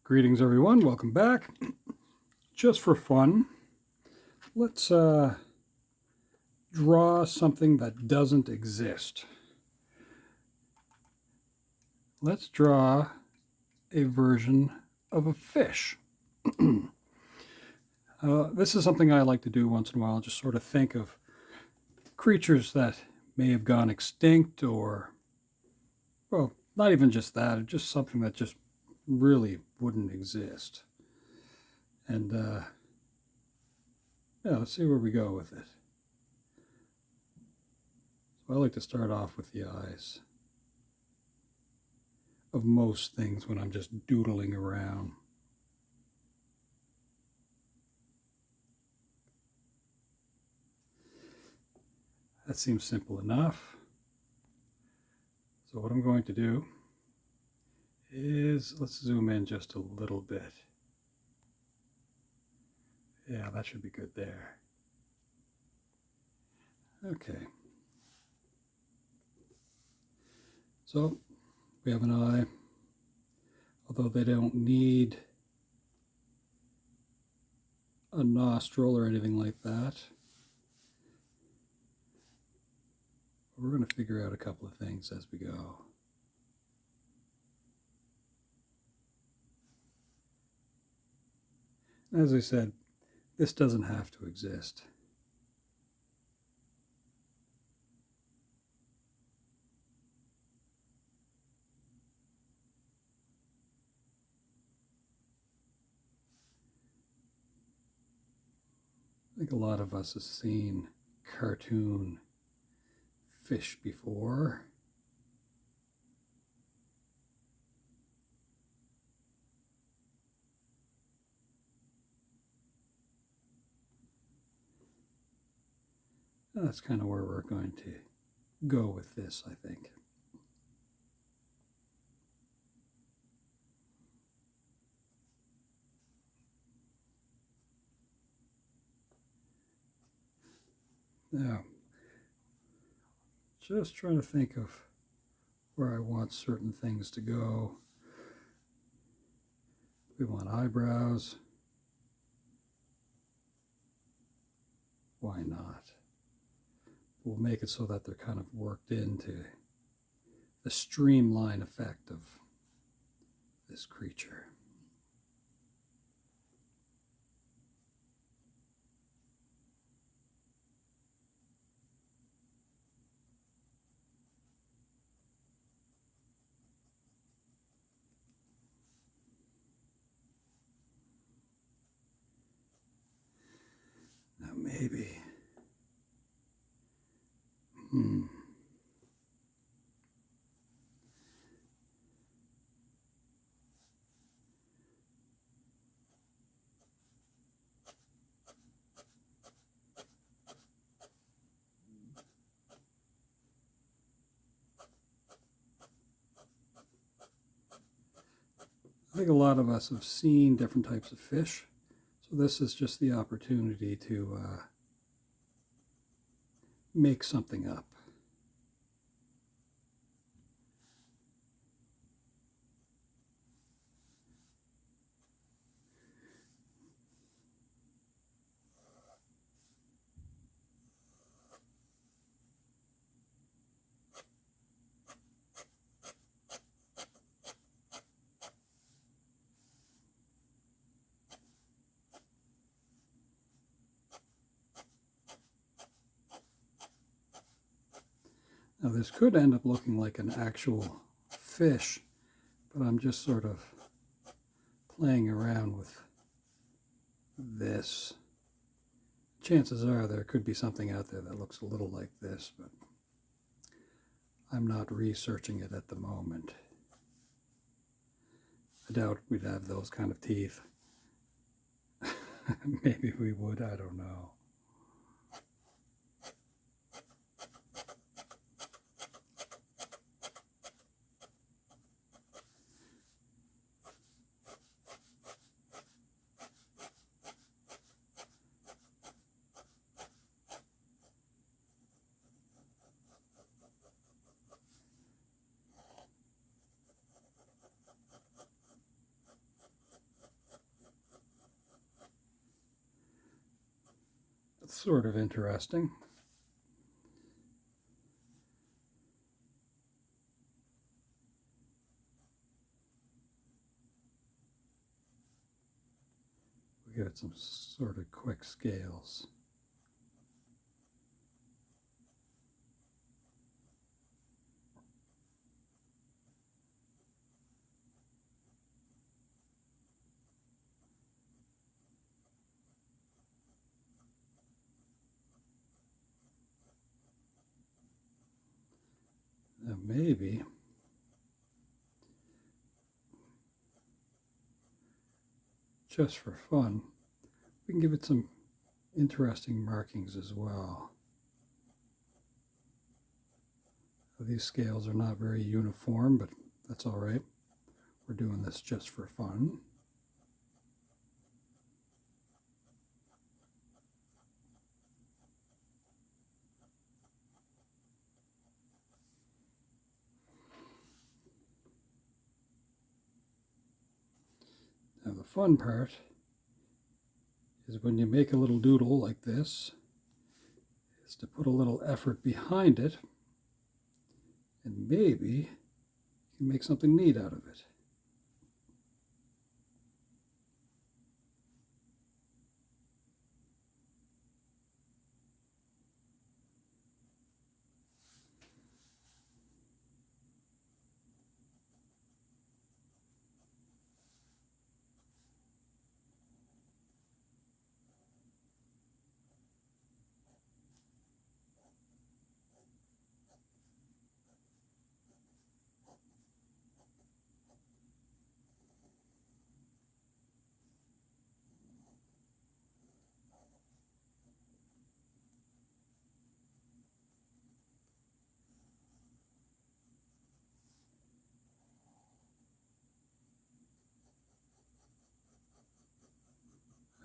Greetings everyone, welcome back. Just for fun, let's draw something that doesn't exist. Let's draw a version of a fish. This is something I like to do once in a while, just sort of think of creatures that may have gone extinct, or, well, not even just that, just something that just really wouldn't exist. And yeah, let's see where we go with it. So I like to start off with the eyes of most things when I'm just doodling around. That seems simple enough. So what I'm going to do is, let's zoom in just a little bit. Yeah, that should be good there. Okay. So we have an eye, although they don't need a nostril or anything like that. We're going to figure out a couple of things as we go. As I said, this doesn't have to exist. I think a lot of us have seen cartoon fish before. That's kind of where we're going to go with this, I think. Now, just trying to think of where I want certain things to go. We want eyebrows. Why not? We'll make it so that they're kind of worked into the streamline effect of this creature. Now maybe, I think a lot of us have seen different types of fish, so this is just the opportunity to make something up. Now this could end up looking like an actual fish, but I'm just sort of playing around with this. Chances are there could be something out there that looks a little like this, but I'm not researching it at the moment. I doubt we'd have those kind of teeth. Maybe we would, I don't know. sort of interesting. We got some sort of quick scales. Now maybe just for fun, we can give it some interesting markings as well. These scales are not very uniform, but that's all right. We're doing this just for fun. Now the fun part is when you make a little doodle like this, is to put a little effort behind it, and maybe you can make something neat out of it.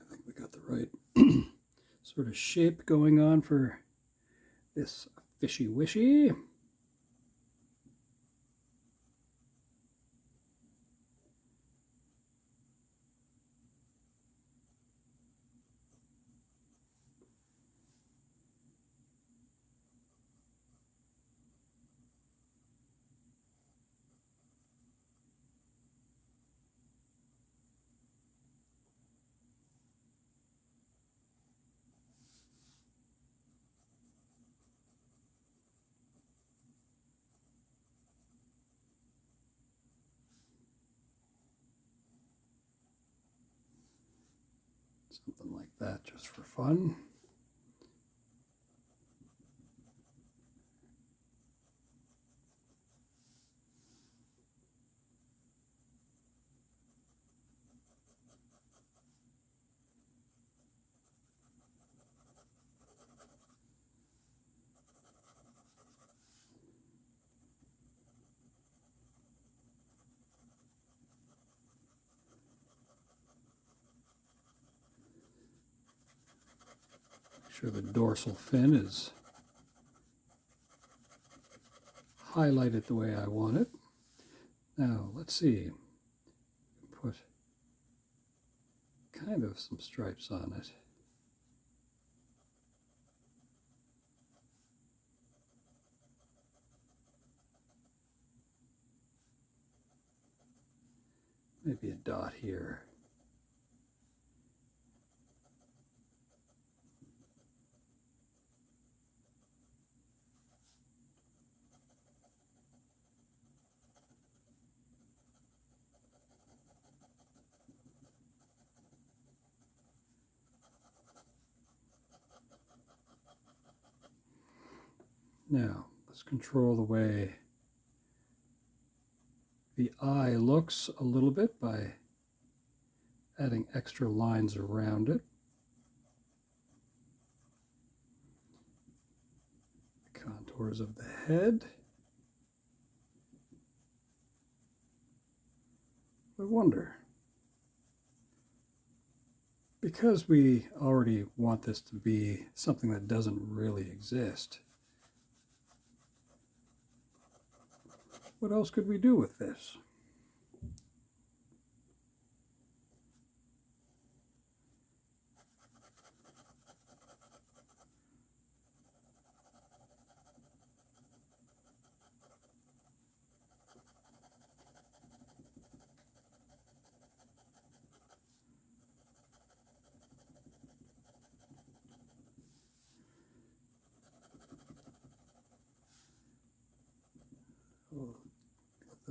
I think we got the right sort of shape going on for this fishy wishy. Something like that just for fun. Make sure the dorsal fin is highlighted the way I want it. Now, let's see. Put kind of some stripes on it. Maybe a dot here. Now, let's control the way the eye looks a little bit by adding extra lines around it. The contours of the head. I wonder, because we already want this to be something that doesn't really exist, what else could we do with this?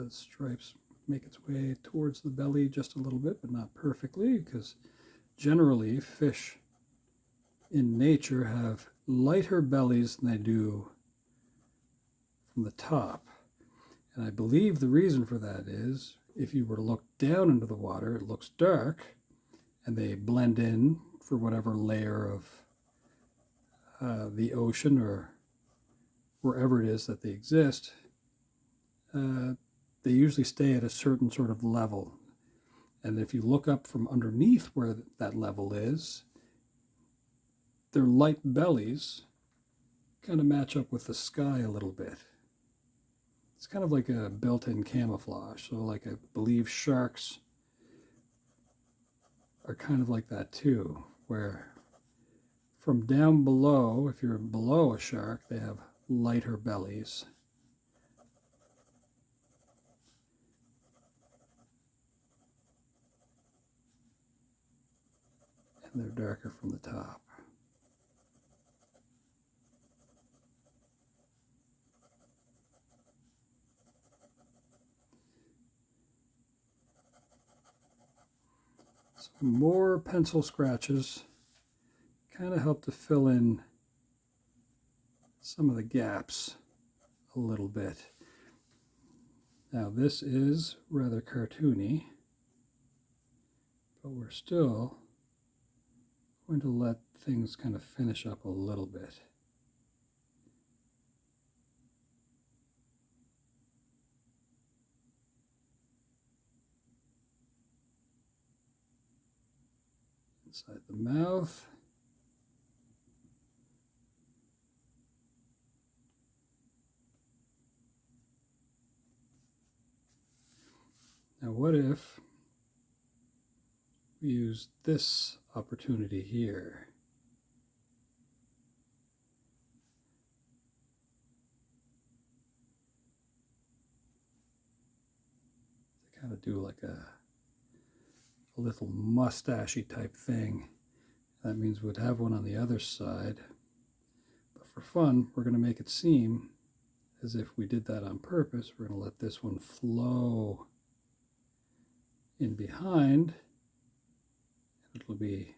the stripes make its way towards the belly just a little bit, but not perfectly, because generally fish in nature have lighter bellies than they do from the top. And I believe the reason for that is if you were to look down into the water, it looks dark, and they blend in for whatever layer of the ocean or wherever it is that they exist. They usually stay at a certain sort of level. And if you look up from underneath where that level is, their light bellies kind of match up with the sky a little bit. It's kind of like a built-in camouflage. So like I believe sharks are kind of like that too, where from down below, if you're below a shark, they have lighter bellies. And they're darker from the top. So more pencil scratches kind of help to fill in some of the gaps a little bit. Now this is rather cartoony, but we're still going to let things kind of finish up a little bit. Inside the mouth. Now what if we use this opportunity here? To kind of do like a little mustachy type thing. That means we'd have one on the other side. But for fun, we're going to make it seem as if we did that on purpose. We're going to let this one flow in behind, and it'll be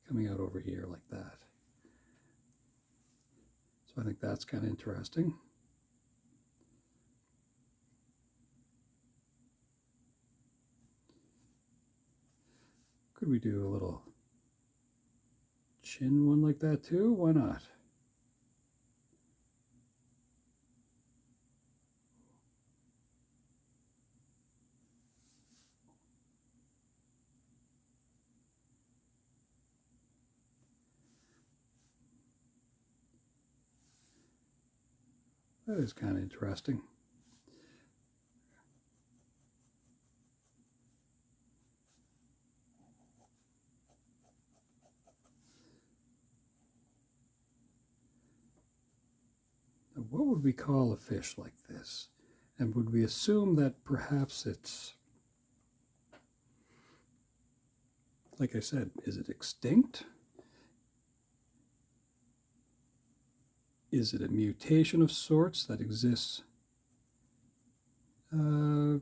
coming out over here like that. So I think that's kind of interesting. Could we do a little chin one like that too? Why not? That is kind of interesting. Now, what would we call a fish like this? And would we assume that perhaps it's, like I said, is it extinct? Is it a mutation of sorts that exists in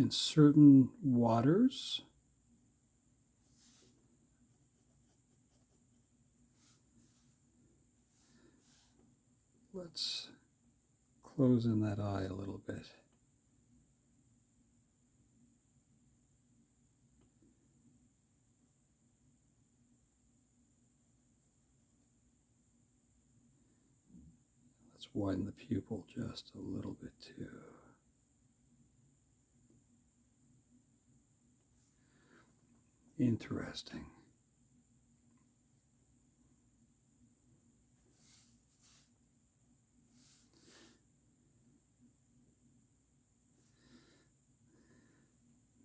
certain waters? Let's close in that eye a little bit. Let's widen the pupil just a little bit too. Interesting.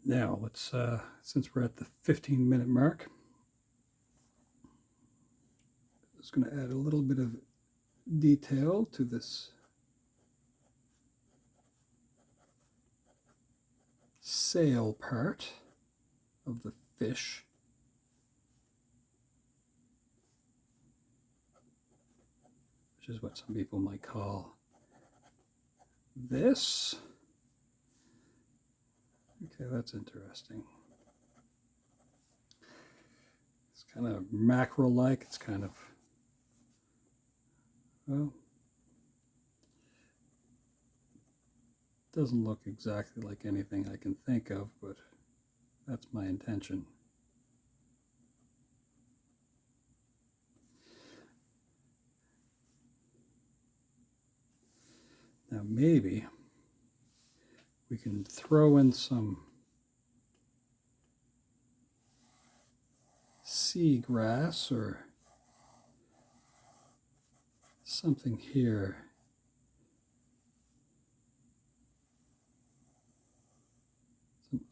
Now let's, since we're at the 15-minute mark, I'm just going to add a little bit of detail to this sail part of the fish. Which is what some people might call this. Okay, that's interesting. It's kind of macro-like. It's kind of, well, doesn't look exactly like anything I can think of, but that's my intention. Now maybe we can throw in some seagrass or something here. Some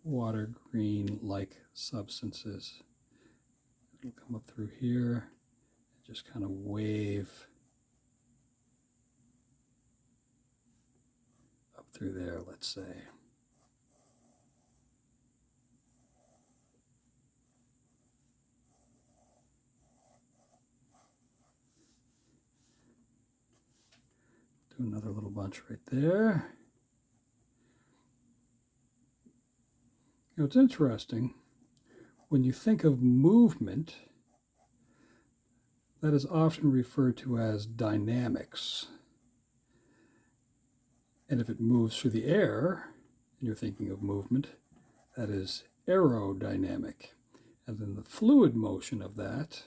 underwater green-like substances. It'll come up through here and just kind of wave up through there, let's say. Do another little bunch right there. You know, it's interesting. When you think of movement, that is often referred to as dynamics. And if it moves through the air, and you're thinking of movement, that is aerodynamic. And then the fluid motion of that,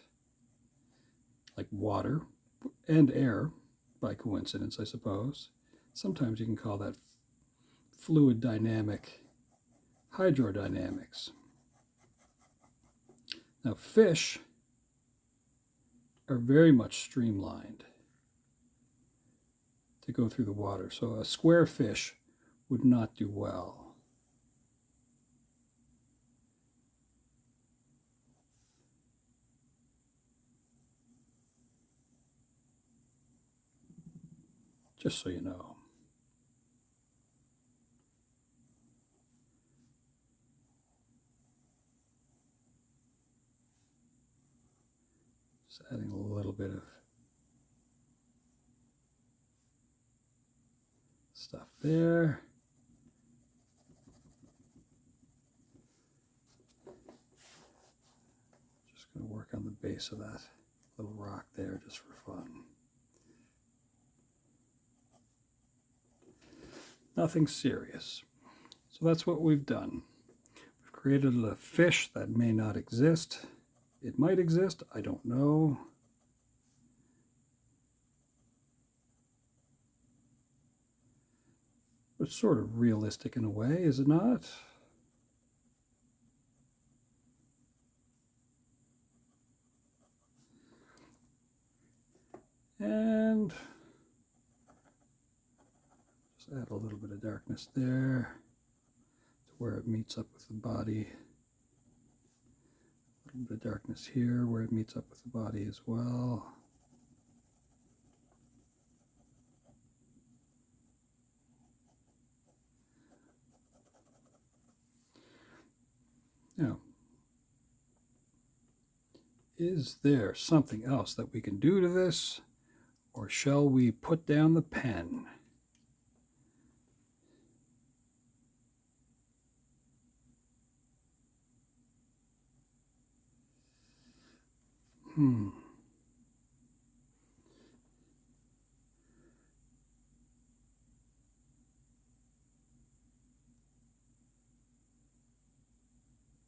like water and air, by coincidence, I suppose, sometimes you can call that fluid dynamic hydrodynamics. Now, fish are very much streamlined to go through the water. So a square fish would not do well. Just so you know. Just adding a little bit of stuff there. Just going to work on the base of that little rock there just for fun. Nothing serious. So that's what we've done. We've created a fish that may not exist. It might exist, I don't know. But it's sort of realistic in a way, is it not? And just add a little bit of darkness there to where it meets up with the body. A little bit of darkness here where it meets up with the body as well. Now, is there something else that we can do to this, or shall we put down the pen?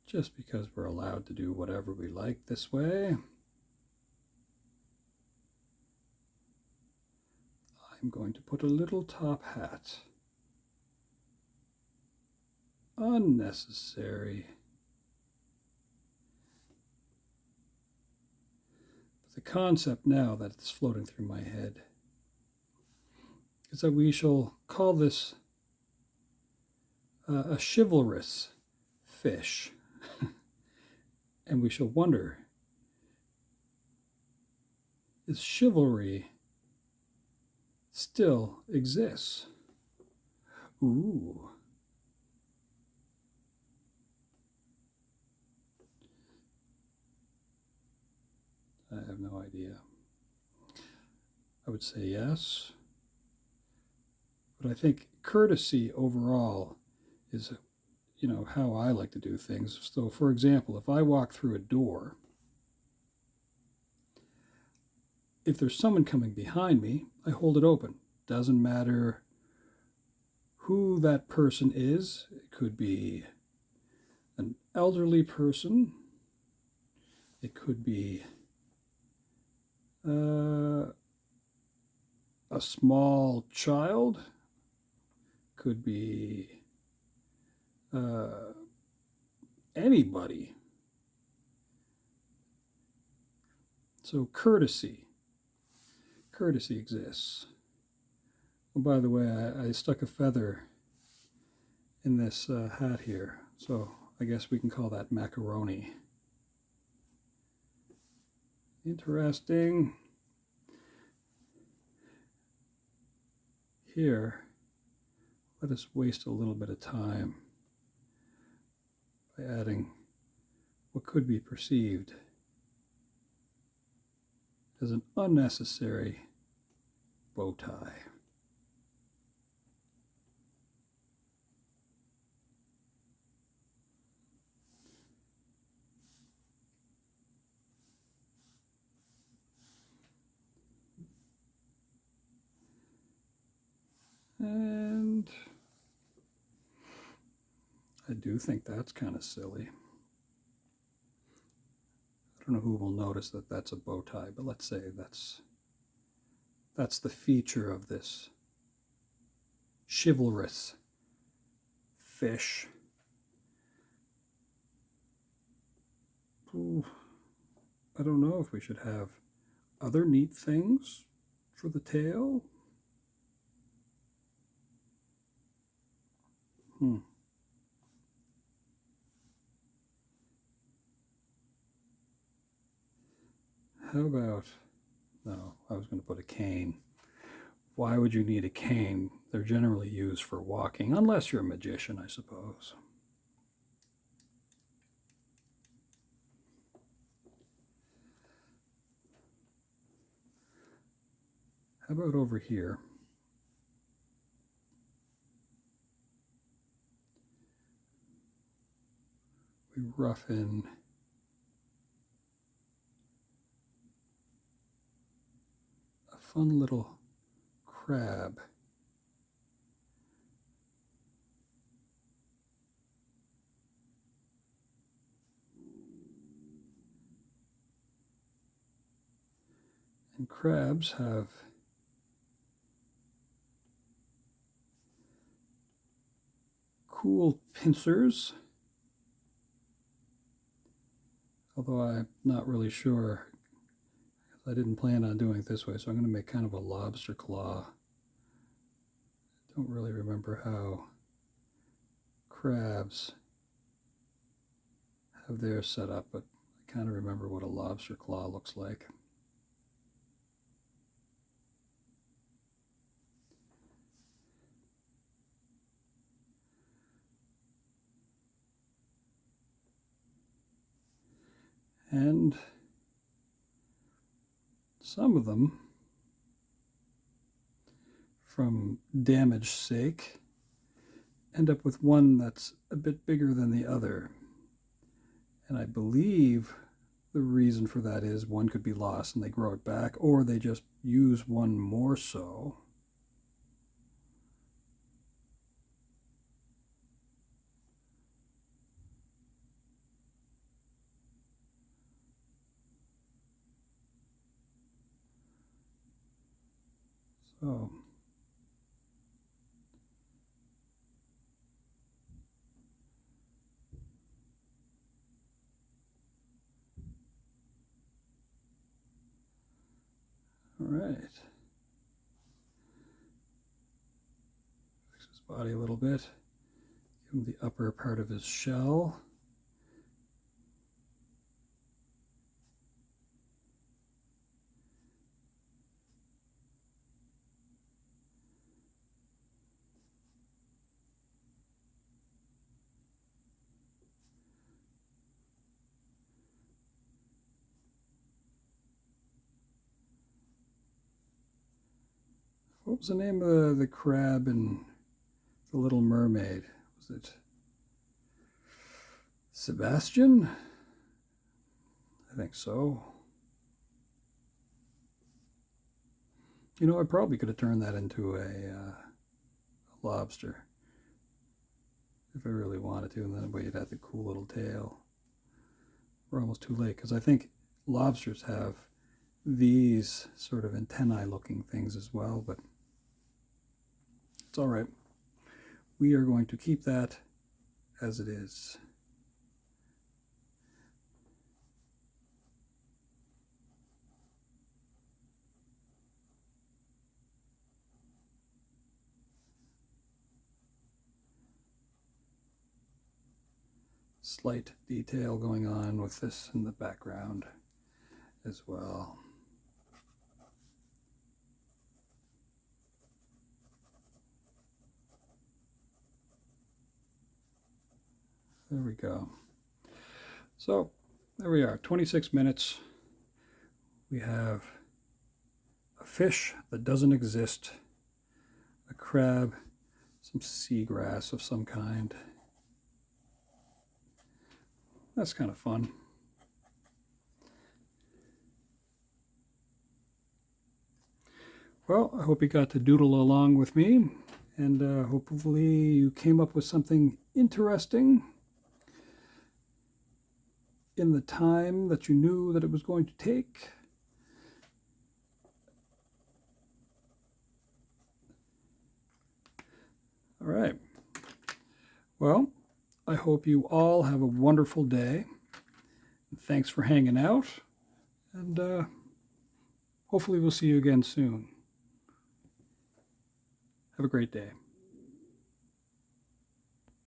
Just because we're allowed to do whatever we like this way, I'm going to put a little top hat. Unnecessary. But the concept now that it's floating through my head is that we shall call this a chivalrous fish. And we shall wonder, is chivalry still exists? Ooh. I have no idea. I would say yes. But I think courtesy overall is, how I like to do things. So, for example, if I walk through a door, if there's someone coming behind me, I hold it open. Doesn't matter who that person is. It could be an elderly person. It could be a small child. Could be anybody. So courtesy exists. Oh, by the way, I stuck a feather in this hat here, so I guess we can call that macaroni. Interesting. Here, let us waste a little bit of time by adding what could be perceived as an unnecessary bow tie. And I do think that's kind of silly. I don't know who will notice that that's a bow tie, but let's say that's the feature of this chivalrous fish. Ooh, I don't know if we should have other neat things for the tail. How about, no, I was going to put a cane. Why would you need a cane? They're generally used for walking, unless you're a magician, I suppose. How about over here? We rough in a fun little crab. And crabs have cool pincers, although I'm not really sure. I didn't plan on doing it this way, so I'm going to make kind of a lobster claw. I don't really remember how crabs have theirs set up, but I kind of remember what a lobster claw looks like. And some of them, from damage sake, end up with one that's a bit bigger than the other. And I believe the reason for that is one could be lost and they grow it back, or they just use one more so. So all right. Fix his body a little bit. Give him the upper part of his shell. What was the name of the crab in The Little Mermaid. Was it Sebastian? I think so. You know, I probably could have turned that into a lobster if I really wanted to, and then you'd have the cool little tail. We're almost too late because I think lobsters have these sort of antennae looking things as well, but it's all right. We are going to keep that as it is. Slight detail going on with this in the background as well. There we go. So there we are, 26 minutes. We have a fish that doesn't exist, a crab, some seagrass of some kind. That's kind of fun. Well, I hope you got to doodle along with me, and hopefully you came up with something interesting in the time that you knew that it was going to take. All right. Well, I hope you all have a wonderful day. Thanks for hanging out, and hopefully we'll see you again soon. Have a great day.